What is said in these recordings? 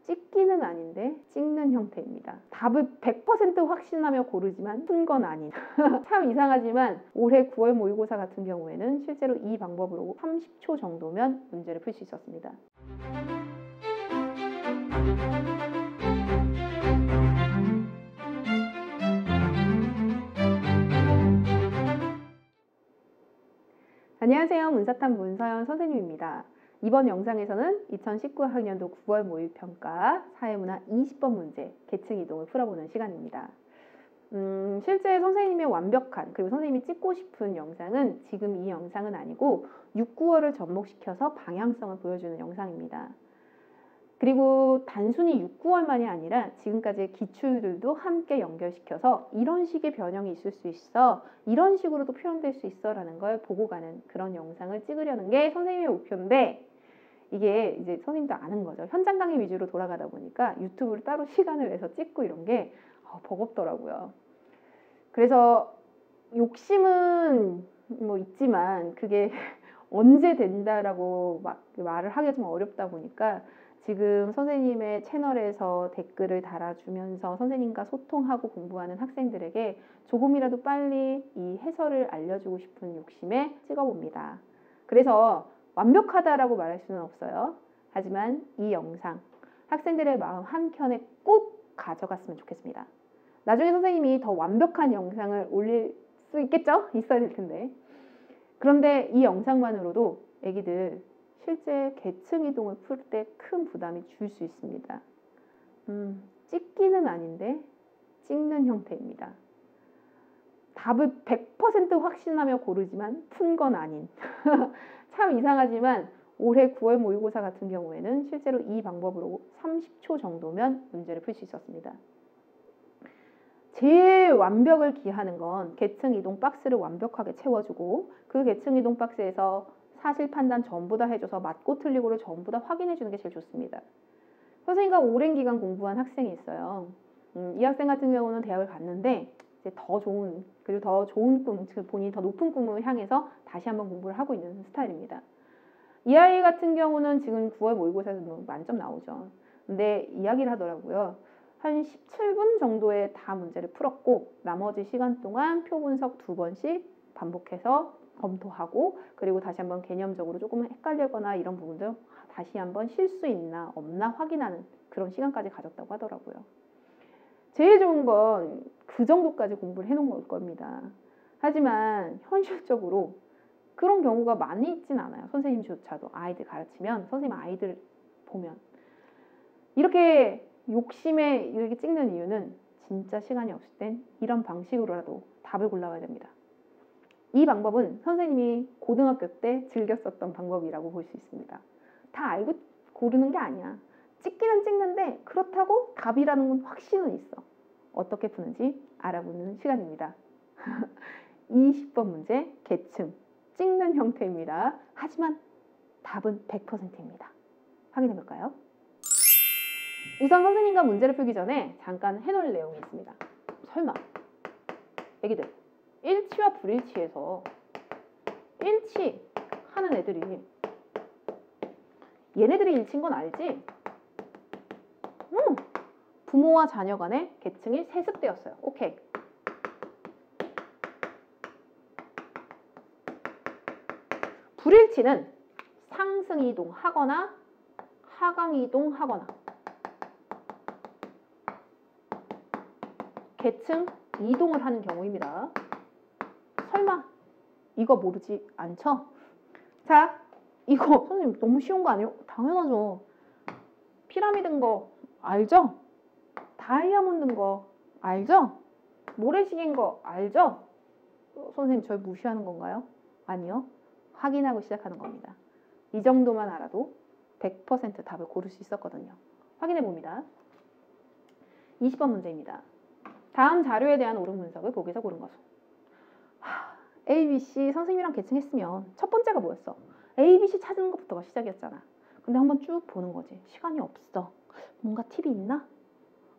찍기는 아닌데 찍는 형태입니다. 답을 100% 확신하며 고르지만 푼 건 아닌. 참 이상하지만 올해 9월 모의고사 같은 경우에는 실제로 이 방법으로 30초 정도면 문제를 풀 수 있었습니다. 안녕하세요. 문사탐 문서연 선생님입니다. 이번 영상에서는 2019학년도 9월 모의평가 사회문화 20번 문제 계층 이동을 풀어보는 시간입니다. 실제 선생님의 완벽한 그리고 선생님이 찍고 싶은 영상은 지금 이 영상은 아니고 6, 9월을 접목시켜서 방향성을 보여주는 영상입니다. 그리고 단순히 6, 9월만이 아니라 지금까지의 기출들도 함께 연결시켜서 이런 식의 변형이 있을 수 있어, 이런 식으로도 표현될 수 있어 라는 걸 보고 가는 그런 영상을 찍으려는 게 선생님의 목표인데, 이게 이제 선생님도 아는 거죠. 현장 강의 위주로 돌아가다 보니까 유튜브를 따로 시간을 내서 찍고 이런 게 버겁더라고요. 그래서 욕심은 뭐 있지만 그게 언제 된다라고 막 말을 하기가 좀 어렵다 보니까 지금 선생님의 채널에서 댓글을 달아주면서 선생님과 소통하고 공부하는 학생들에게 조금이라도 빨리 이 해설을 알려주고 싶은 욕심에 찍어봅니다. 그래서 완벽하다라고 말할 수는 없어요. 하지만 이 영상 학생들의 마음 한켠에 꼭 가져갔으면 좋겠습니다. 나중에 선생님이 더 완벽한 영상을 올릴 수 있겠죠? 있어야 될 텐데. 그런데 이 영상만으로도 애기들 실제 계층 이동을 풀 때 큰 부담이 줄 수 있습니다. 찍기는 아닌데 찍는 형태입니다. 답을 100% 확신하며 고르지만 푼 건 아닌. 참 이상하지만 올해 9월 모의고사 같은 경우에는 실제로 이 방법으로 30초 정도면 문제를 풀 수 있었습니다. 제일 완벽을 기하는 건 계층 이동 박스를 완벽하게 채워주고 그 계층 이동 박스에서 사실 판단 전부 다 해줘서 맞고 틀리고를 전부 다 확인해 주는 게 제일 좋습니다. 선생님과 오랜 기간 공부한 학생이 있어요. 이 학생 같은 경우는 대학을 갔는데 이제 더 좋은, 그리고 더 좋은 꿈, 본인이 더 높은 꿈을 향해서 다시 한번 공부를 하고 있는 스타일입니다. 이 아이 같은 경우는 지금 9월 모의고사에서 만점 나오죠. 근데 이야기를 하더라고요. 한 17분 정도에 다 문제를 풀었고 나머지 시간 동안 표 분석 2번씩 반복해서 검토하고, 그리고 다시 한번 개념적으로 조금 헷갈리거나 이런 부분들 다시 한번 실수 있나 없나 확인하는 그런 시간까지 가졌다고 하더라고요. 제일 좋은 건 그 정도까지 공부를 해놓은 걸 겁니다. 하지만 현실적으로 그런 경우가 많이 있진 않아요. 선생님조차도 아이들 가르치면, 선생님 아이들 보면 이렇게 욕심에 이렇게 찍는 이유는 진짜 시간이 없을 땐 이런 방식으로라도 답을 골라와야 됩니다. 이 방법은 선생님이 고등학교 때 즐겨 썼던 방법이라고 볼 수 있습니다. 다 알고 고르는 게 아니야. 찍기는 찍는데 그렇다고 답이라는 건 확신은 있어. 어떻게 푸는지 알아보는 시간입니다. 20번 문제 계층 찍는 형태입니다. 하지만 답은 100%입니다. 확인해 볼까요? 우선 선생님과 문제를 풀기 전에 잠깐 해놓을 내용이 있습니다. 설마 애기들 일치와 불일치에서 일치 하는 애들이 얘네들이 일치인 건 알지? 부모와 자녀 간의 계층이 세습되었어요. 오케이. 불일치는 상승 이동하거나 하강 이동하거나 계층 이동을 하는 경우입니다. 설마 이거 모르지 않죠? 자, 이거 선생님 너무 쉬운 거 아니에요? 당연하죠. 피라미드인 거 알죠? 다이아몬드인 거 알죠? 모래시계인 거 알죠? 선생님 저희 무시하는 건가요? 아니요. 확인하고 시작하는 겁니다. 이 정도만 알아도 100% 답을 고를 수 있었거든요. 확인해 봅니다. 20번 문제입니다. 다음 자료에 대한 옳은 분석을 보기에서 고른 것은 A, B, C 선생님이랑 계층했으면 첫 번째가 뭐였어? A, B, C 찾는 것부터가 시작이었잖아. 근데 한번 쭉 보는 거지. 시간이 없어. 뭔가 팁이 있나?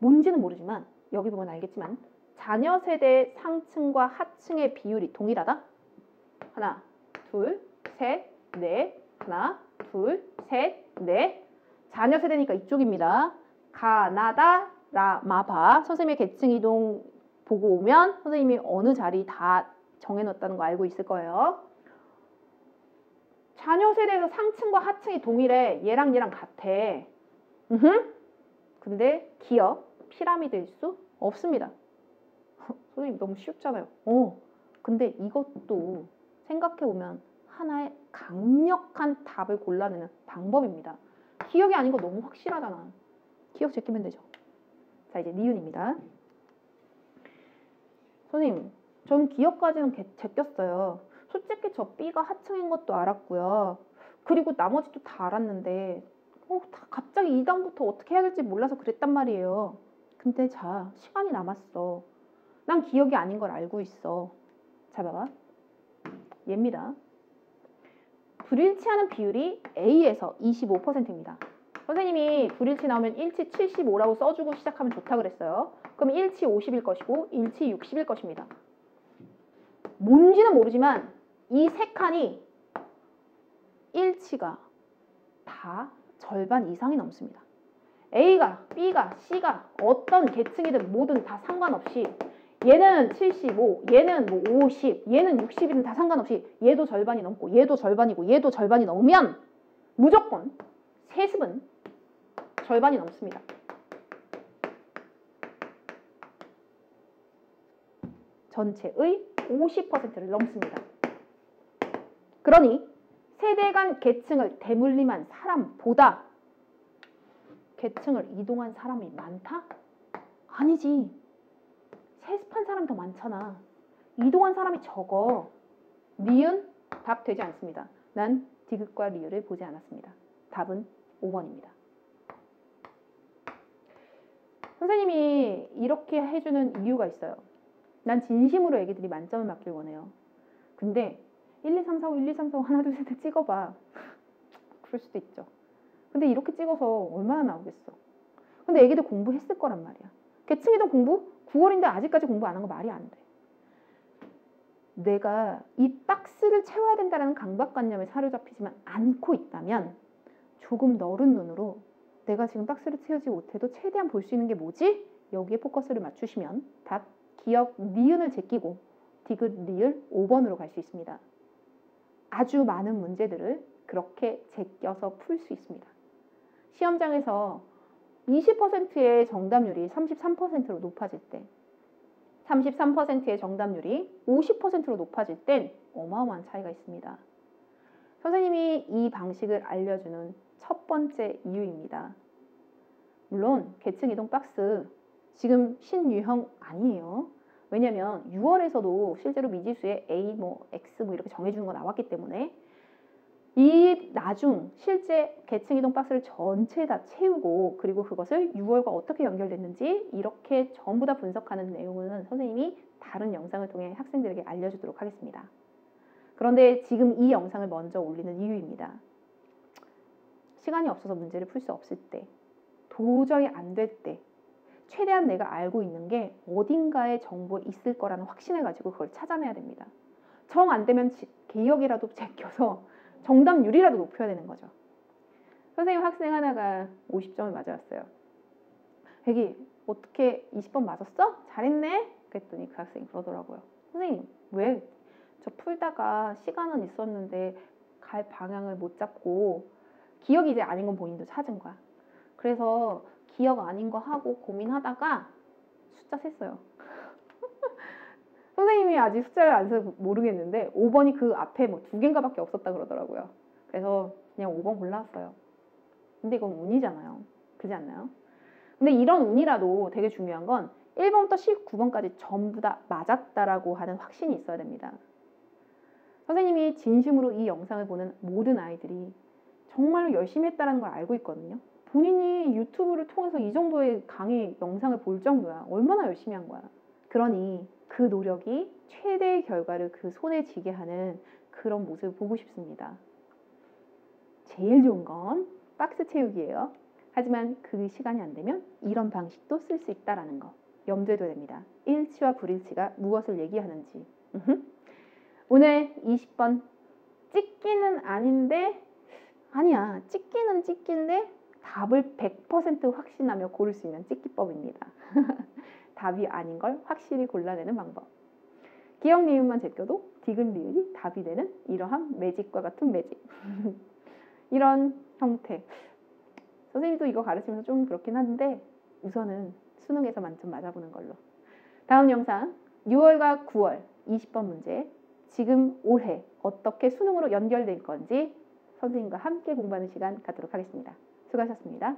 뭔지는 모르지만 여기 보면 알겠지만 자녀 세대의 상층과 하층의 비율이 동일하다? 하나, 둘, 셋, 넷. 하나, 둘, 셋, 넷. 자녀 세대니까 이쪽입니다. 가나다, 라, 마바. 선생님의 계층 이동 보고 오면 선생님이 어느 자리 다 정해놓았다는 거 알고 있을 거예요. 자녀 세대에서 상층과 하층이 동일해. 얘랑 같아. 근데 기업, 피라미드일 수 없습니다. 선생님 너무 쉽잖아요. 근데 이것도 생각해보면 하나의 강력한 답을 골라내는 방법입니다. 기억이 아닌 거 너무 확실하잖아. 기억 제끼면 되죠. 자, 이제 니은입니다. 선생님, 전 기억까지는 제꼈어요. 솔직히 저 B가 하층인 것도 알았고요. 그리고 나머지도 다 알았는데 갑자기 2단부터 어떻게 해야 될지 몰라서 그랬단 말이에요. 근데 자, 시간이 남았어. 난 기억이 아닌 걸 알고 있어. 자, 봐봐. 얘입니다. 불일치하는 비율이 A에서 25%입니다. 선생님이 불일치 나오면 일치 75라고 써주고 시작하면 좋다 그랬어요. 그럼 일치 50일 것이고 일치 60일 것입니다. 뭔지는 모르지만 이 세 칸이 일치가 다 절반 이상이 넘습니다. A가, B가, C가 어떤 계층이든 뭐든 다 상관없이 얘는 75, 얘는 뭐 50, 얘는 60이든 다 상관없이 얘도 절반이 넘고 얘도 절반이고 얘도 절반이 넘으면 무조건 세습은 절반이 넘습니다. 전체의 50%를 넘습니다. 그러니 세대 간 계층을 대물림한 사람보다 계층을 이동한 사람이 많다? 아니지. 세습한 사람이 더 많잖아. 이동한 사람이 적어. 니은 답 되지 않습니다. 난 디귿과 리을을 보지 않았습니다. 답은 5번입니다. 선생님이 이렇게 해주는 이유가 있어요. 난 진심으로 애기들이 만점을 맞길 원해요. 근데 1, 2, 3, 4, 5, 1, 2, 3, 4, 5 하나, 둘, 셋 찍어봐. 그럴 수도 있죠. 근데 이렇게 찍어서 얼마나 나오겠어. 근데 애기들 공부했을 거란 말이야. 계층이동 공부? 9월인데 아직까지 공부 안 한 거 말이 안 돼. 내가 이 박스를 채워야 된다는 강박관념에 사로잡히지만 않고 있다면 조금 너른 눈으로 내가 지금 박스를 채우지 못해도 최대한 볼 수 있는 게 뭐지? 여기에 포커스를 맞추시면 답 기억 니은을 제끼고 디귿 리을 5번으로 갈 수 있습니다. 아주 많은 문제들을 그렇게 제껴서 풀 수 있습니다. 시험장에서 20%의 정답률이 33%로 높아질 때 33%의 정답률이 50%로 높아질 땐 어마어마한 차이가 있습니다. 선생님이 이 방식을 알려주는 첫 번째 이유입니다. 물론 계층 이동 박스 지금 신유형 아니에요. 왜냐면 6월에서도 실제로 미지수에 A, X 이렇게 정해주는 거 나왔기 때문에 이 나중 실제 계층 이동 박스를 전체 다 채우고 그리고 그것을 6월과 어떻게 연결됐는지 이렇게 전부 다 분석하는 내용은 선생님이 다른 영상을 통해 학생들에게 알려주도록 하겠습니다. 그런데 지금 이 영상을 먼저 올리는 이유입니다. 시간이 없어서 문제를 풀 수 없을 때, 도저히 안 될 때 최대한 내가 알고 있는 게 어딘가에 정보가 있을 거라는 확신을 가지고 그걸 찾아내야 됩니다. 정 안 되면 기억이라도 제껴서 정답률이라도 높여야 되는 거죠. 선생님 학생 하나가 50점을 맞았어요. 애기 어떻게 20번 맞았어? 잘했네? 그랬더니 그 학생이 그러더라고요. 선생님 왜? 저 풀다가 시간은 있었는데 갈 방향을 못 잡고 기억이 이제 아닌 건 본인도 찾은 거야. 그래서 기억 아닌 거 하고 고민하다가 숫자 셌어요. 선생님이 아직 숫자를 안 세서 모르겠는데 5번이 그 앞에 뭐 2개인가 밖에 없었다 그러더라고요. 그래서 그냥 5번 골랐어요. 근데 이건 운이잖아요. 그렇지 않나요? 근데 이런 운이라도 되게 중요한 건 1번부터 19번까지 전부 다 맞았다라고 하는 확신이 있어야 됩니다. 선생님이 진심으로 이 영상을 보는 모든 아이들이 정말로 열심히 했다는 걸 알고 있거든요. 본인이 유튜브를 통해서 이 정도의 강의 영상을 볼 정도야. 얼마나 열심히 한 거야. 그러니 그 노력이 최대의 결과를 그 손에 쥐게 하는 그런 모습을 보고 싶습니다. 제일 좋은 건 박스 채우기예요. 하지만 그 시간이 안 되면 이런 방식도 쓸 수 있다는 거 염두에 둬야 됩니다. 일치와 불일치가 무엇을 얘기하는지. 오늘 20번 찍기는 아닌데 아니야. 찍기는 찍기인데 답을 100% 확신하며 고를 수 있는 찍기법입니다. 답이 아닌 걸 확실히 골라내는 방법. 기억 니은만 제껴도 디귿 리을이 답이 되는 이러한 매직과 같은 매직. 이런 형태. 선생님도 이거 가르치면서 좀 그렇긴 한데 우선은 수능에서 만점 맞아보는 걸로. 다음 영상 6월과 9월 20번 문제, 지금 올해 어떻게 수능으로 연결될 건지 선생님과 함께 공부하는 시간 갖도록 하겠습니다. 수고하셨습니다.